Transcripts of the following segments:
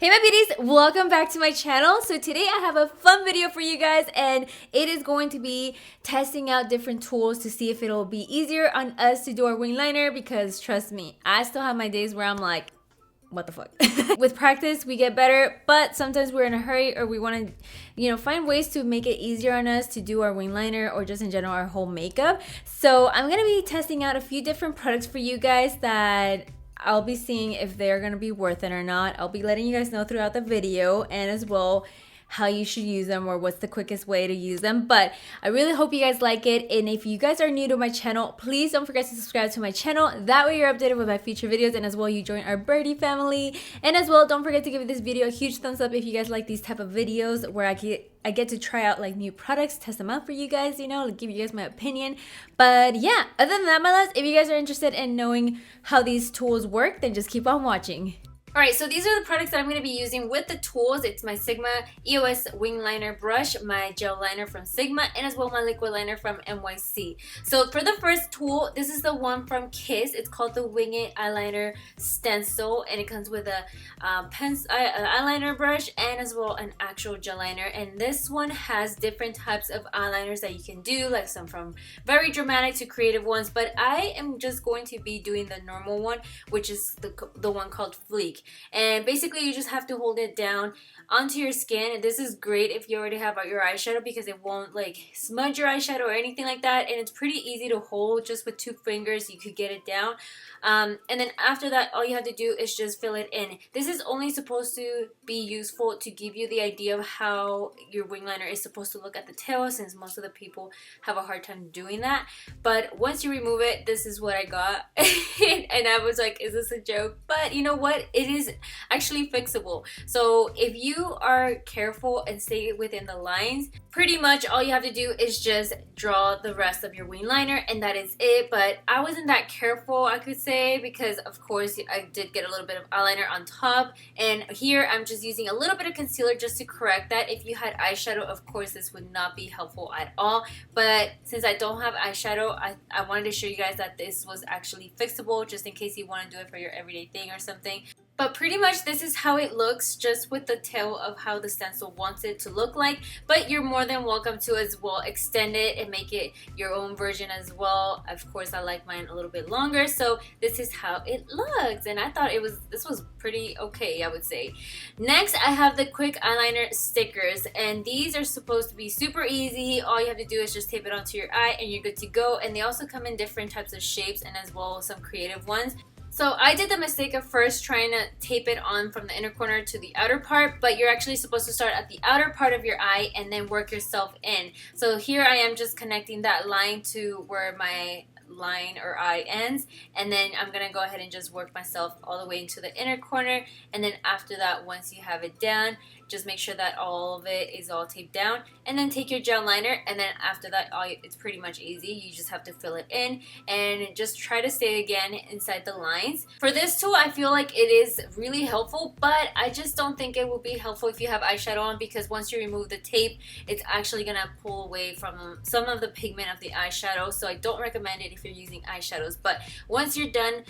Hey my beauties, welcome back to my channel. So today I have a fun video for you guys, and it is going to be testing out different tools to see if it'll be easier on us to do our wing liner, because trust me, I still have my days where I'm like, what the fuck? With practice we get better, but sometimes we're in a hurry or we want to find ways to make it easier on us to do our wing liner or just in general our whole makeup. So I'm gonna be testing out a few different products for you guys that I'll be seeing if they're gonna be worth it or not. I'll be letting you guys know throughout the video, and as well how you should use them or what's the quickest way to use them. But I really hope you guys like it, and if you guys are new to my channel, please don't forget to subscribe to my channel. That way you're updated with my future videos, and as well you join our birdie family. And as well, don't forget to give this video a huge thumbs up if you guys like these type of videos where I get to try out like new products, test them out for you guys, give you guys my opinion. But yeah, other than that, my loves, if you guys are interested in knowing how these tools work, then just keep on watching. Alright, so these are the products that I'm going to be using with the tools. It's my Sigma EOS wing liner brush, my gel liner from Sigma, and as well my liquid liner from NYC. So for the first tool, this is the one from Kiss. It's called the Wing It Eyeliner Stencil, and it comes with a eyeliner brush and as well an actual gel liner. And this one has different types of eyeliners that you can do, like some from very dramatic to creative ones, but I am just going to be doing the normal one, which is the one called Fleek. And basically you just have to hold it down onto your skin, and this is great if you already have your eyeshadow because it won't like smudge your eyeshadow or anything like that, and it's pretty easy to hold. Just with 2 fingers you could get it down, and then after that all you have to do is just fill it in. This is only supposed to be useful to give you the idea of how your wing liner is supposed to look at the tail, since most of the people have a hard time doing that. But once you remove it, this is what I got. And I was like, is this a joke? But you know what, it is actually fixable. So if you are careful and stay within the lines, pretty much all you have to do is just draw the rest of your wing liner, and that is it. But I wasn't that careful, I could say, because of course I did get a little bit of eyeliner on top, and here I'm just using a little bit of concealer just to correct that. If you had eyeshadow, of course this would not be helpful at all, but since I don't have eyeshadow, I wanted to show you guys that this was actually fixable, just in case you want to do it for your everyday thing or something. But pretty much this is how it looks, just with the tail of how the stencil wants it to look like. But you're more than welcome to as well extend it and make it your own version as well. Of course I like mine a little bit longer, so this is how it looks, and I thought this was pretty okay, I would say. Next I have the quick eyeliner stickers, and these are supposed to be super easy. All you have to do is just tape it onto your eye and you're good to go. And they also come in different types of shapes and as well some creative ones. So I did the mistake of first trying to tape it on from the inner corner to the outer part, but you're actually supposed to start at the outer part of your eye and then work yourself in. So here I am just connecting that line to where my line or eye ends, and then I'm gonna go ahead and just work myself all the way into the inner corner. And then after that, once you have it down, just make sure that all of it is all taped down, and then take your gel liner, and then after that it's pretty much easy. You just have to fill it in and just try to stay again inside the lines. For this tool I feel like it is really helpful, but I just don't think it will be helpful if you have eyeshadow on, because once you remove the tape it's actually gonna pull away from some of the pigment of the eyeshadow. So I don't recommend it if you're using eyeshadows. But once you're done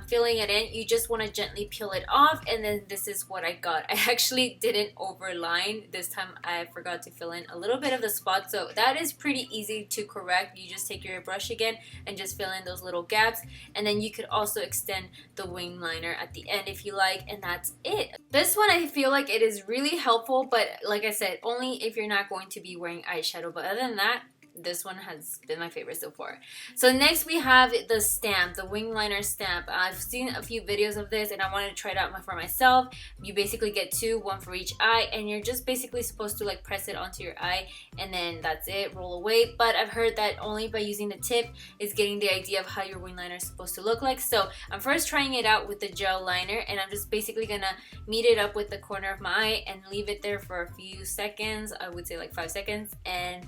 filling it in, you just want to gently peel it off, and then this is what I got. I actually didn't overline this time. I forgot to fill in a little bit of the spot, so that is pretty easy to correct. You just take your brush again and just fill in those little gaps, and then you could also extend the wing liner at the end if you like, and that's it. This one I feel like it is really helpful, but like I said, only if you're not going to be wearing eyeshadow. But other than that, this one has been my favorite so far. So next we have the stamp, the wing liner stamp. I've seen a few videos of this and I wanted to try it out for myself. You basically get 2, one for each eye, and you're just basically supposed to like press it onto your eye, and then that's it, roll away. But I've heard that only by using the tip is getting the idea of how your wing liner is supposed to look like. So I'm first trying it out with the gel liner, and I'm just basically gonna meet it up with the corner of my eye and leave it there for a few seconds. I would say like 5 seconds, and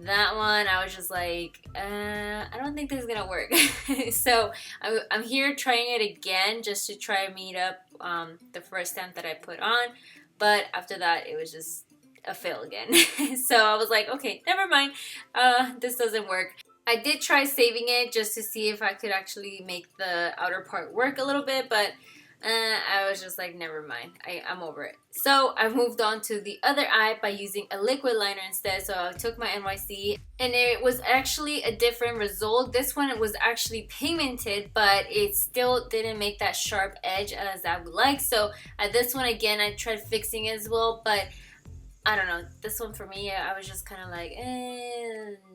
that one I was just like, I don't think this is gonna work. So I'm here trying it again just to try and meet up the first stamp that I put on, but after that it was just a fail again. So I was like, okay, never mind, this doesn't work. I did try saving it just to see if I could actually make the outer part work a little bit, but I was just like, never mind. I'm over it. So I moved on to the other eye by using a liquid liner instead. So I took my NYC and it was actually a different result. This one, it was actually pigmented, but it still didn't make that sharp edge as I would like. So this one, again, I tried fixing it as well, but I don't know. This one for me, I was just kind of like,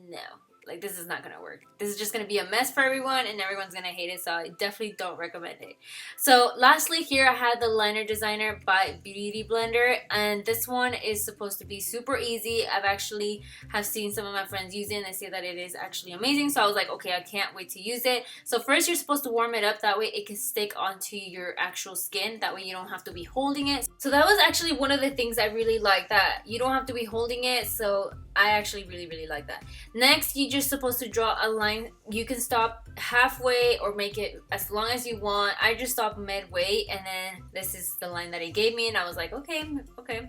no. Like, this is not gonna work. This is just gonna be a mess for everyone and everyone's gonna hate it, so I definitely don't recommend it. So lastly here I had the Liner Designer by Beauty Blender, and this one is supposed to be super easy. I've actually have seen some of my friends use it and they say that it is actually amazing, so I was like, okay, I can't wait to use it. So first you're supposed to warm it up, that way it can stick onto your actual skin, that way you don't have to be holding it. So that was actually one of the things I really like, that you don't have to be holding it, so I actually really like that. Next, you're just supposed to draw a line. You can stop halfway or make it as long as you want. I just stopped midway, and then this is the line that it gave me, and I was like, okay,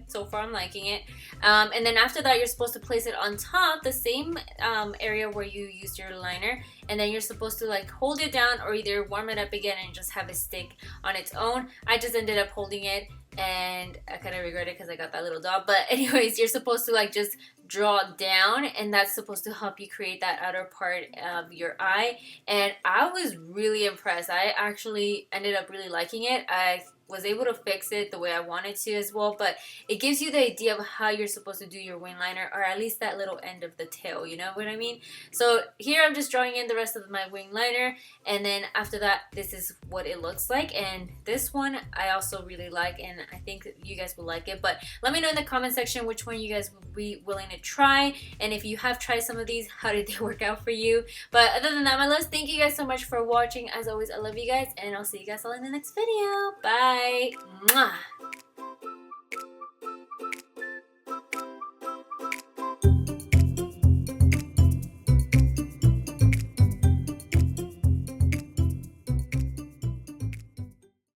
so far I'm liking it. And then after that, you're supposed to place it on top, the same area where you used your liner, and then you're supposed to like hold it down or either warm it up again and just have it stick on its own. I just ended up holding it, and I kind of regret it because I got that little dot. But anyways, you're supposed to like just draw down, and that's supposed to help you create that outer part of your eye. And I was really impressed. I actually ended up really liking it. I was able to fix it the way I wanted to as well, but it gives you the idea of how you're supposed to do your wing liner, or at least that little end of the tail, you know what I mean? So here I'm just drawing in the rest of my wing liner, and then after that, this is what it looks like. And this one I also really like, and I think you guys will like it. But let me know in the comment section which one you guys would be willing to try, and if you have tried some of these, how did they work out for you? But other than that, my loves, thank you guys so much for watching. As always, I love you guys, and I'll see you guys all in the next video. Bye. Mwah.